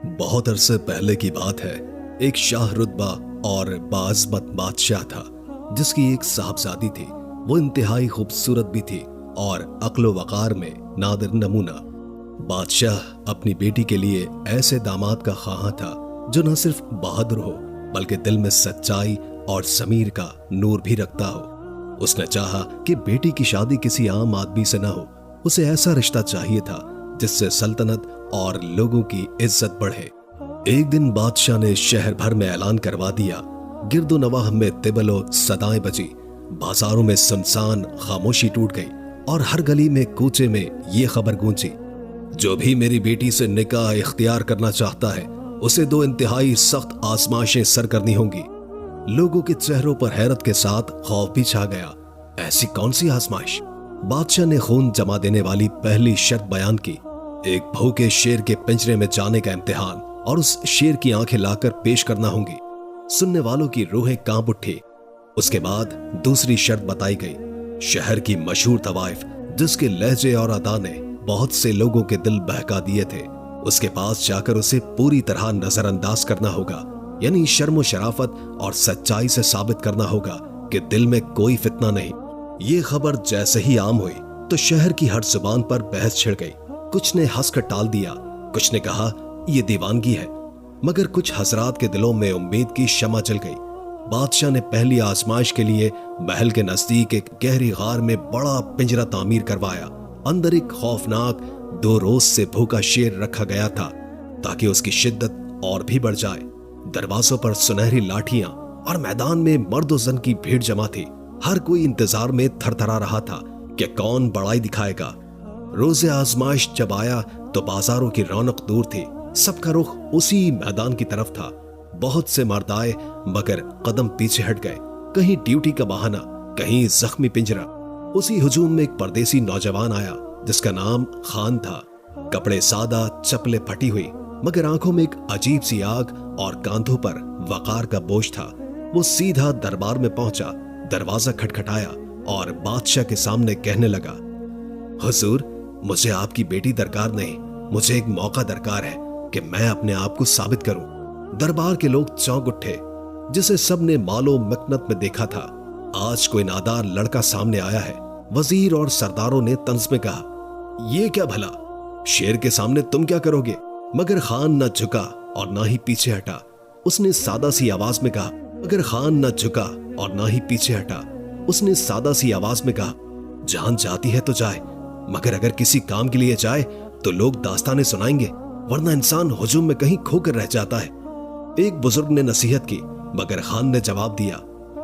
बहुत अरसे पहले की बात है। एक शाह रुतबा और बाअज़मत बादशाह था जिसकी एक साहबजादी थी। वो इंतहाई खूबसूरत भी थी और अक्ल वक़ार में नादिर नमूना। बादशाह अपनी बेटी के लिए ऐसे दामाद का ख्वाहां था जो न सिर्फ बहादुर हो बल्कि दिल में सच्चाई और ज़मीर का नूर भी रखता हो। उसने चाहा कि बेटी की शादी किसी आम आदमी से न हो, उसे ऐसा रिश्ता चाहिए था जिससे सल्तनत और लोगों की इज्जत बढ़े। एक दिन बादशाह ने शहर भर में ऐलान करवा दिया। गिरदो नवाह में तिबलो सदाएं बजी, बाजारों में सुनसान खामोशी टूट गई और हर गली में कूचे में ये खबर गूंजी, जो भी मेरी बेटी से निकाह इख्तियार करना चाहता है उसे 2 इंतहाई सख्त आजमाइशें सर करनी होंगी। लोगों के चेहरों पर हैरत के साथ खौफ भी छा गया। ऐसी कौन सी आजमाइश? बादशाह ने खून जमा देने वाली पहली शर्त बयान की। एक भूखे शेर के पिंजरे में जाने का इम्तिहान और उस शेर की आंखें लाकर पेश करना होंगी। सुनने वालों की रूहें कांप उठी। उसके बाद दूसरी शर्त बताई गई। शहर की मशहूर तवाइफ जिसके लहजे और अदा ने बहुत से लोगों के दिल बहका दिए थे, उसके पास जाकर उसे पूरी तरह नजरअंदाज करना होगा। यानी शर्म शराफत और सच्चाई से साबित करना होगा कि दिल में कोई फितना नहीं। ये खबर जैसे ही आम हुई तो शहर की हर जुबान पर बहस छिड़ गई। कुछ ने हंसकर टाल दिया, कुछ ने कहा ये दीवानगी है, मगर कुछ हजरात के दिलों में उम्मीद की शमा जल गई। बादशाह ने पहली आजमाइश के लिए महल के नजदीक एक गहरी गार में बड़ा पिंजरा तामीर करवाया। अंदर एक खौफनाक 2 रोज से भूखा शेर रखा गया था ताकि उसकी शिद्दत और भी बढ़ जाए। दरवाजों पर सुनहरी लाठियां और मैदान में मर्द जन की भीड़ जमा थी। हर कोई इंतजार में थरथरा रहा था कि कौन बड़ाई दिखाएगा। रोज़े आजमाइश जब आया तो बाजारों की रौनक दूर थी, सबका रुख उसी मैदान की तरफ था। बहुत से मर्द आए मगर कदम पीछे हट गए, कहीं ड्यूटी का बहाना, कहीं जख्मी पिंजरा। उसी हुजूम में एक परदेसी नौजवान आया जिसका नाम खान था। कपड़े सादा, चप्पलें फटी हुई, मगर आंखों में एक अजीब सी आग और कांधों पर वकार का बोझ था। वो सीधा दरबार में पहुंचा, दरवाजा खटखटाया और बादशाह के सामने कहने लगा, हुजूर, मुझे आपकी बेटी दरकार नहीं, मुझे एक मौका दरकार है कि मैं अपने आप को साबित करूं। दरबार के लोग चौंक उठे, जिसे सबने मालो मकनत में देखा था। आज कोई नादार लड़का सामने आया है। वजीर और सरदारों ने तंज में कहा, ये क्या भला, शेर के सामने तुम क्या करोगे? मगर खान न झुका और ना ही पीछे हटा। उसने सादा सी आवाज में कहा, मगर खान न झुका और ना ही पीछे हटा। उसने सादा सी आवाज में कहा, जान जाती है तो जाए, मगर अगर किसी काम के लिए जाए तो लोग दास्तानें सुनाएंगे, वरना इंसान हुजूम में कहीं खोकर रह जाता है। एक बुजुर्ग ने नसीहत की, मगर खान ने जवाब दिया,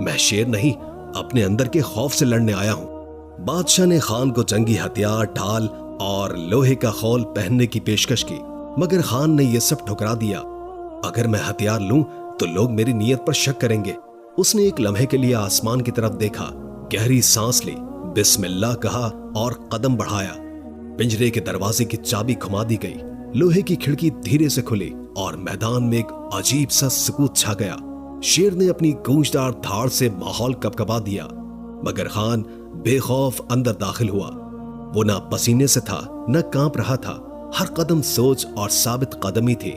मैं शेर नहीं, अपने अंदर के खौफ से लड़ने आया हूं। बादशाह ने खान को जंगी हथियार, ढाल और लोहे का खौल पहनने की पेशकश की, मगर खान ने यह सब ठुकरा दिया। अगर मैं हथियार लूं तो लोग मेरी नीयत पर शक करेंगे। उसने एक लम्हे के लिए आसमान की तरफ देखा, गहरी सांस ली, बिस्मिल्लाह कहा और कदम बढ़ाया। पिंजरे के दरवाजे की चाबी घुमा दी गई। लोहे की खिड़की धीरे से खुली और मैदान में एक अजीब सा सुकूत छा गया। शेर ने अपनी गूंजदार धाड़ से माहौल कपकपा दिया, मगर खान बेखौफ अंदर दाखिल हुआ। वो ना पसीने से था न कांप रहा था। हर कदम सोच और साबित कदमी थी।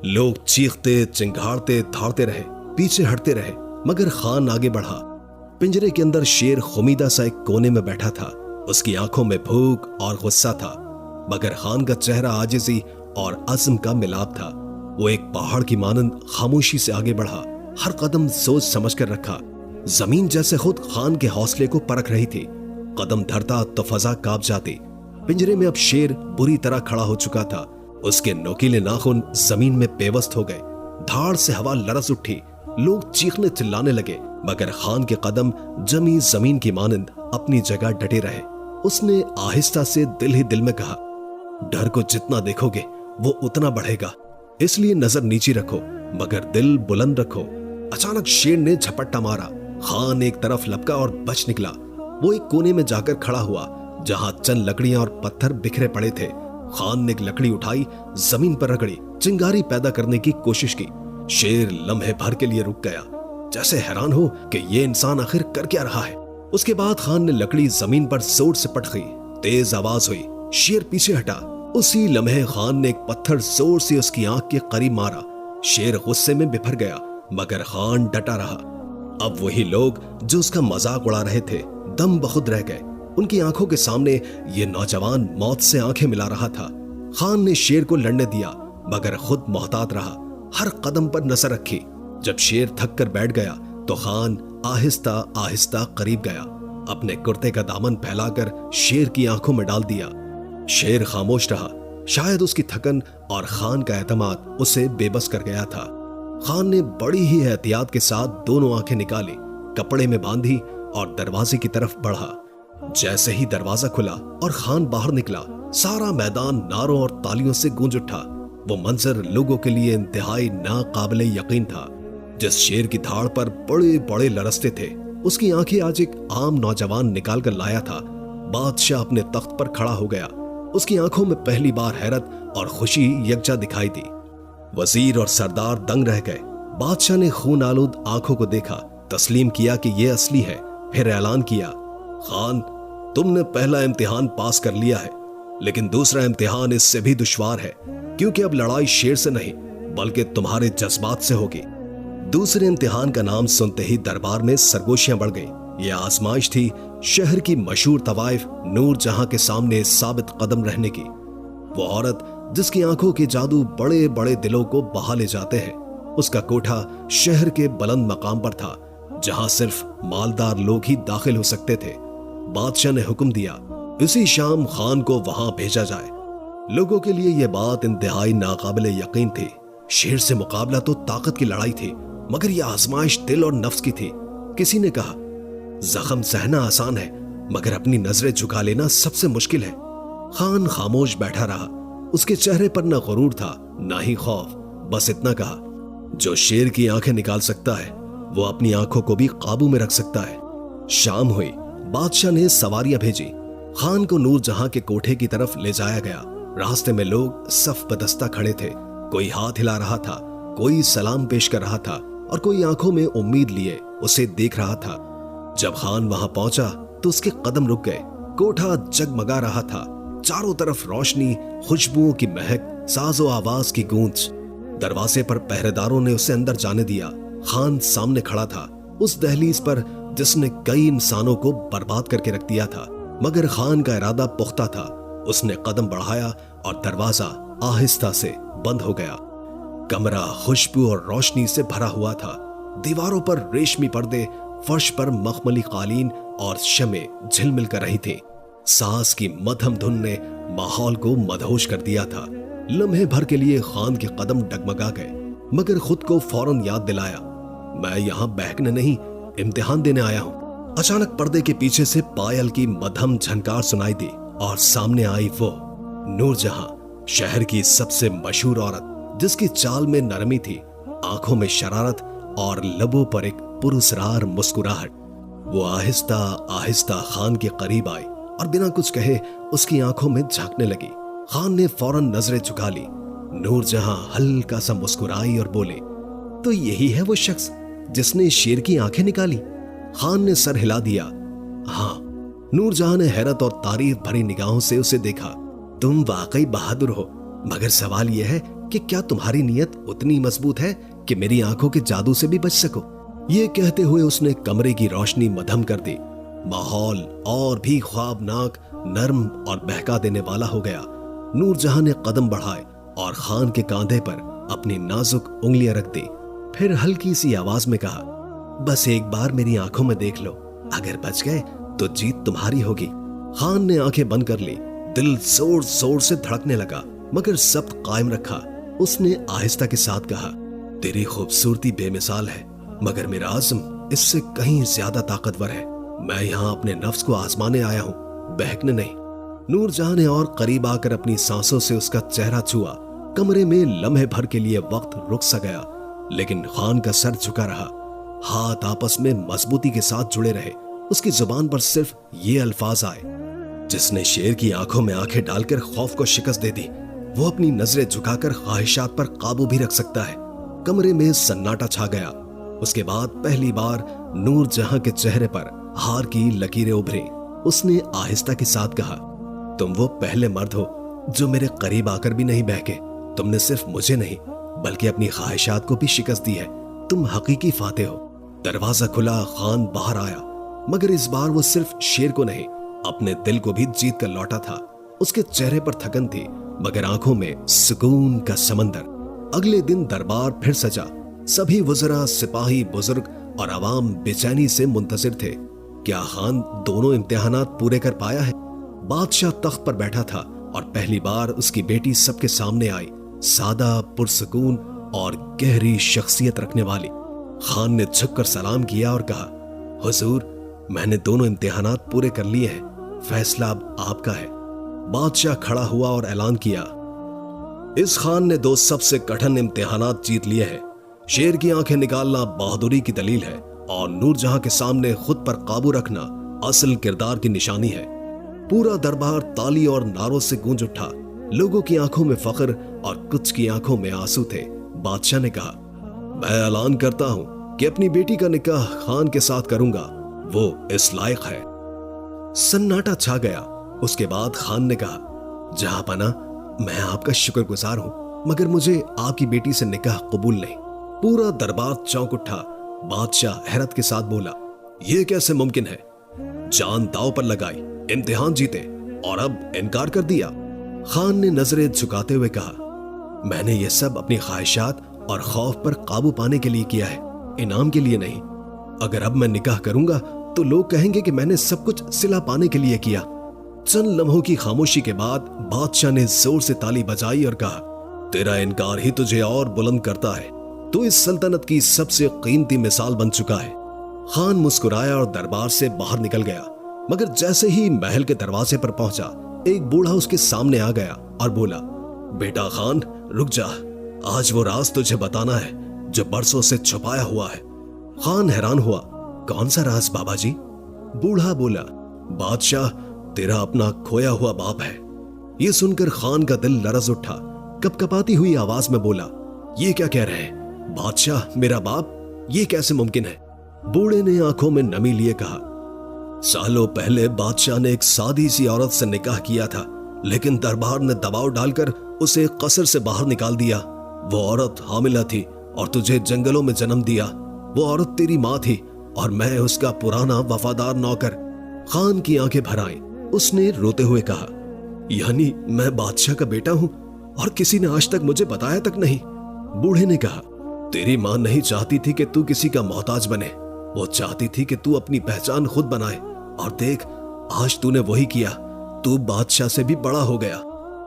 लोग चीखते, चिंगाड़ते, धाड़ते रहे, पीछे हटते रहे, मगर खान आगे बढ़ा। पिंजरे के अंदर शेर खुमीदा सा एक कोने में बैठा था। उसकी आंखों में भूख और गुस्सा था, मगर खान का चेहरा आजिज़ी और अज़्म का मिलाप था। वो एक पहाड़ की मानंद खामोशी से आगे बढ़ा, हर कदम सोच समझ कर रखा। जमीन जैसे खुद खान के हौसले को परख रही थी। कदम धरता तो फजा कांप जाती। पिंजरे में अब शेर बुरी तरह खड़ा हो चुका था। उसके नोकीले नाखून जमीन में पेवस्त हो गए। धाड़ से हवा लरस उठी। लोग चीखने चिल्लाने लगे, मगर खान के कदम जमी जमीन की मानंद अपनी जगह डटे रहे। उसने आहिस्ता से दिल ही दिल में कहा, डर को जितना देखोगे वो उतना बढ़ेगा, इसलिए नजर नीची रखो मगर दिल बुलंद रखो। अचानक शेर ने झपट्टा मारा। खान एक तरफ लपका और बच निकला। वो एक कोने में जाकर खड़ा हुआ जहां चंद लकड़ियां और पत्थर बिखरे पड़े थे। खान ने एक लकड़ी उठाई, जमीन पर रगड़ी, चिंगारी पैदा करने की कोशिश की। शेर लम्हे भर के लिए रुक गया, जैसे हैरान हो कि ये इंसान आखिर कर क्या रहा है। उसके बाद खान ने लकड़ी जमीन पर जोर से पटकी। तेज आवाज हुई, शेर पीछे हटा। उसी लम्हे खान ने एक पत्थर जोर से उसकी आंख के करीब मारा। शेर गुस्से में बिफर गया, मगर खान डटा रहा। अब वही लोग जो उसका मजाक उड़ा रहे थे दम बखुद रह गए। उनकी आंखों के सामने ये नौजवान मौत से आंखें मिला रहा था। खान ने शेर को लड़ने दिया, मगर खुद मोहतात रहा, हर कदम पर नजर रखी। जब शेर थक कर बैठ गया तो खान आहिस्ता आहिस्ता करीब गया, अपने कुर्ते का दामन फैलाकर शेर की आंखों में डाल दिया। शेर खामोश रहा, शायद उसकी थकन और खान का एतमाद उसे बेबस कर गया था। खान ने बड़ी ही एहतियात के साथ दोनों आंखें निकाली, कपड़े में बांधी और दरवाजे की तरफ बढ़ा। जैसे ही दरवाजा खुला और खान बाहर निकला, सारा मैदान नारों और तालियों से गूंज उठा। वो मंजर लोगों के लिए इंतहाई नाकाबिले यकीन था। जिस शेर की धाड़ पर बड़े बड़े लरस्ते थे, उसकी आंखें आज एक आम नौजवान निकाल कर लाया था। बादशाह अपने तख्त पर खड़ा हो गया। उसकी आंखों में पहली बार हैरत और खुशी यकजा दिखाई दी। वजीर और सरदार दंग रह गए। बादशाह ने खून आलूद आंखों को देखा, तस्लीम किया कि यह असली है, फिर ऐलान किया, खान, तुमने पहला इम्तिहान पास कर लिया है, लेकिन दूसरा इम्तिहान इससे भी दुश्वार है, क्योंकि अब लड़ाई शेर से नहीं बल्कि तुम्हारे जज्बात से होगी। दूसरे इम्तिहान का नाम सुनते ही दरबार में सरगोशियां बढ़ गईं। यह आजमाइश थी शहर की मशहूर तवाइफ नूर जहां के सामने साबित कदम रहने की। वो औरत जिसकी आंखों के जादू बड़े बड़े दिलों को बहा ले जाते हैं, उसका कोठा शहर के बुलंद मकाम पर था, जहां सिर्फ मालदार लोग ही दाखिल हो सकते थे। बादशाह ने हुक्म दिया, इसी शाम खान को वहां भेजा जाए। लोगों के लिए यह बात इंतहाई नाकाबिले यकीन थी। शेर से मुकाबला तो ताकत की लड़ाई थी, मगर यह आजमाइश दिल और नफ्स की थी। किसी ने कहा, जख्म सहना आसान है, मगर अपनी नजरें झुका लेना सबसे मुश्किल है। खान खामोश बैठा रहा। उसके चेहरे पर न गुरूर था, न ही खौफ। बस इतना कहा, जो शेर की आंखें निकाल सकता है, वो अपनी आंखों को भी काबू में रख सकता है। शाम हुई। बादशाह ने सवारियां भेजी। खान को नूर जहां के कोठे की तरफ ले जाया गया। रास्ते में लोग सफ बदस्ता खड़े थे। कोई हाथ हिला रहा था, कोई सलाम पेश कर रहा था और कोई आंखों में उम्मीद लिए उसे देख रहा था। जब खान वहां पहुंचा तो उसके कदम रुक गए। कोठा जगमगा रहा था, चारों तरफ रोशनी, खुशबुओं की महक, साजो आवाज की गूंज। दरवाजे पर पहरेदारों ने उसे अंदर जाने दिया। खान सामने खड़ा था, उस दहलीज पर जिसने कई इंसानों को बर्बाद करके रख दिया था, मगर खान का इरादा पुख्ता था। उसने कदम बढ़ाया और दरवाजा आहिस्ता से बंद हो गया। कमरा खुशबू और रोशनी से भरा हुआ था। दीवारों पर रेशमी पर्दे, फर्श पर मखमली कालीन और शमे झिलमिल कर रही थी। सांस की मध्यम धुन ने माहौल को मदहोश कर दिया था। लम्हे भर के लिए खान के कदम डगमगा गए, मगर खुद को फौरन याद दिलाया, मैं यहां बहकने नहीं, इम्तिहान देने आया हूं। अचानक पर्दे के पीछे से पायल की मध्यम झनकार सुनाई दी और सामने आई वो नूर जहां, शहर की सबसे मशहूर औरत, जिसकी चाल में नरमी थी, आंखों में शरारत और लबों पर एक पुरस्रार मुस्कुराहट। वो आहिस्ता आहिस्ता खान के करीब आई और बिना कुछ कहे उसकी आंखों में झांकने लगी। खान ने फौरन नजरें झुका ली। नूर जहां हल्का सा मुस्कुराई और बोले, तो यही है वो शख्स जिसने शेर की आंखें निकाली? खान ने सर हिला दिया। हाँ। नूर जहां ने हैरत और तारीफ भरी निगाहों से उसे देखा। तुम वाकई बहादुर हो, मगर सवाल यह है कि क्या तुम्हारी नीयत उतनी मजबूत है कि मेरी आंखों के जादू से भी बच सको? ये कहते हुए उसने कमरे की रोशनी मध्यम कर दी। माहौल और भी ख्वाबनाक, नर्म और बहका देने वाला हो गया। नूर जहां ने कदम बढ़ाए और खान के कांधे पर अपनी नाजुक उंगलियां रख दी। फिर हल्की सी आवाज में कहा, बस एक बार मेरी आंखों में देख लो, अगर बच गए तो जीत तुम्हारी होगी। खान ने आंखें बंद कर ली। दिल जोर जोर से धड़कने लगा, मगर सब्र कायम रखा। उसने आहिस्ता के साथ कहा, तेरी खूबसूरती बेमिसाल है, मगर मेरा आज़म इससे कहीं ज्यादा ताकतवर है। मैं यहाँ अपने नफ्स को आजमाने आया हूँ, बहकने नहीं। नूर जहां ने और करीब आकर अपनी सांसों से उसका चेहरा छुआ। कमरे में लम्हे भर के लिए वक्त रुक सा गया, लेकिन खान का सर झुका रहा। हाथ आपस में मजबूती के साथ जुड़े रहे। उसकी जुबान पर सिर्फ ये अल्फाज आए, जिसने शेर की आंखों में आंखें डालकर खौफ को शिकस्त दे दी, वो अपनी नजरें झुकाकर ख्वाहिशात पर काबू भी रख सकता है। कमरे में सन्नाटा छा गया। उसके बाद पहली बार नूर जहां के चेहरे पर हार की लकीरें उभरी। उसने आहिस्ता के साथ कहा, तुम वो पहले मर्द हो जो मेरे करीब आकर भी नहीं बहके। तुमने सिर्फ मुझे नहीं बल्कि अपनी ख्वाहिशात को भी शिकस्त दी है। तुम हकीकी फाते हो। दरवाजा खुला, खान बाहर आया, मगर इस बार वो सिर्फ शेर को नहीं अपने दिल को भी जीत कर लौटा था। उसके चेहरे पर थकन थी मगर आंखों में सुकून का समंदर। अगले दिन दरबार फिर सजा। सभी वज़रा, सिपाही, बुजुर्ग और आवाम बेचैनी से मुंतजिर थे। क्या खान दोनों इम्तिहानात पूरे कर पाया है? बादशाह तख्त पर बैठा था और पहली बार उसकी बेटी सबके सामने आई, सादा, पुरसुकून और गहरी शख्सियत रखने वाली। खान ने झुककर सलाम किया और कहा, हुजूर, मैंने दोनों इम्तिहानात पूरे कर लिए हैं, फैसला अब आपका है। बादशाह खड़ा हुआ और ऐलान किया, इस खान ने 2 सबसे कठिन इम्तिहानात जीत लिए हैं। शेर की आंखें निकालना बहादुरी की दलील है और नूरजहां के सामने खुद पर काबू रखना असल किरदार की निशानी है। पूरा दरबार ताली और नारों से गूंज उठा। लोगों की आंखों में फख्र और कुछ की आंखों में आंसू थे। बादशाह ने कहा, मैं ऐलान करता हूं कि अपनी बेटी का निकाह खान के साथ करूंगा, वो इस लायक है। सन्नाटा छा गया। उसके बाद खान ने कहा, जहांपना, मैं आपका शुक्रगुजार हूं मगर मुझे आपकी बेटी से निकाह कबूल नहीं। पूरा दरबार चौंक उठा। बादशाह हैरत के साथ बोला, यह कैसे मुमकिन है? जान दांव पर लगाई, इम्तिहान जीते और अब इनकार कर दिया। खान ने नजरें झुकाते हुए कहा, मैंने ये सब अपनी ख्वाहिशात और खौफ पर काबू पाने के लिए किया है, इनाम के लिए नहीं। अगर अब मैं निकाह करूंगा तो लोग कहेंगे कि मैंने सब कुछ सिला पाने के लिए किया। चंद लम्हों की खामोशी के बाद बादशाह ने जोर से ताली बजाई और कहा, तेरा इनकार ही तुझे और बुलंद करता है। तू इस सल्तनत की सबसे कीमती मिसाल बन चुका है। खान मुस्कुराया और दरबार से बाहर निकल गया, मगर जैसे ही महल के दरवाजे पर पहुंचा, एक बूढ़ा उसके सामने आ गया और बोला, बेटा खान, रुक जा, आज वो राज तुझे बताना है जो बरसों से छुपाया हुआ है। खान हैरान हुआ, कौन सा राज बाबा जी? बूढ़ा बोला, बादशाह, तेरा अपना खोया हुआ बाप है। ये सुनकर खान का दिल लरज उठा। कपकपाती हुई आवाज में बोला, ये क्या कह रहे हैं बादशाह, मेरा बाप? ये कैसे मुमकिन है? बूढ़े ने आंखों में नमी लिए कहा, सालों पहले बादशाह ने एक सादी सी औरत से निकाह किया था, लेकिन दरबार ने दबाव डालकर उसे कसर से बाहर निकाल दिया। वो औरत हामिला थी और तुझे जंगलों में जन्म दिया। वो औरत तेरी माँ थी और मैं उसका पुराना वफादार नौकर। खान की आंखें भर आईं। उसने रोते हुए कहा, यानी मैं बादशाह का बेटा हूं और किसी ने आज तक मुझे बताया तक नहीं। बूढ़े ने कहा, तेरी माँ नहीं चाहती थी कि तू किसी का मोहताज बने, वो चाहती थी कि तू अपनी पहचान खुद बनाए, और देख, आज तूने वही किया। तू बादशाह से भी बड़ा हो गया।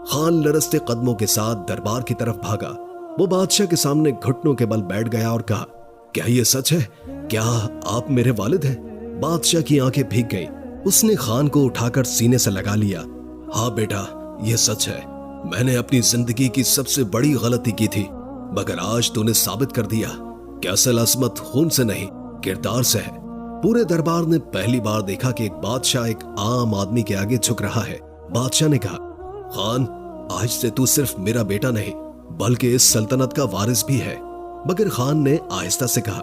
खान लरसते कदमों के साथ दरबार की तरफ भागा। वो बादशाह के सामने घुटनों के बल बैठ गया और कहा, क्या ये सच है? क्या आप मेरे वालिद हैं? बादशाह की आंखें भीग गईं। उसने खान को उठाकर सीने से लगा लिया। हाँ बेटा, ये सच है। मैंने अपनी जिंदगी की सबसे बड़ी गलती की थी, मगर आज तूने साबित कर दिया कि असल अजमत खून से नहीं, किरदार से है। पूरे दरबार ने पहली बार देखा कि एक बादशाह एक आम आदमी के आगे झुक रहा है। बादशाह ने कहा, खान, आज से तू सिर्फ मेरा बेटा नहीं बल्कि इस सल्तनत का वारिस भी है। मगर खान ने आहिस्ता से कहा,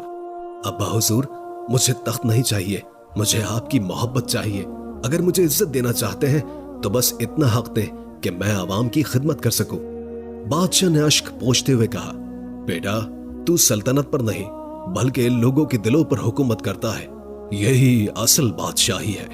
अब्बा हुजूर, मुझे तख्त नहीं चाहिए, मुझे आपकी मोहब्बत चाहिए। अगर मुझे इज्जत देना चाहते हैं तो बस इतना हक दे कि मैं आवाम की खिदमत कर सकूं। बादशाह ने अश्क पोंछते हुए कहा, बेटा, तू सल्तनत पर नहीं बल्कि लोगों के दिलों पर हुकूमत करता है। यही असल बादशाही है।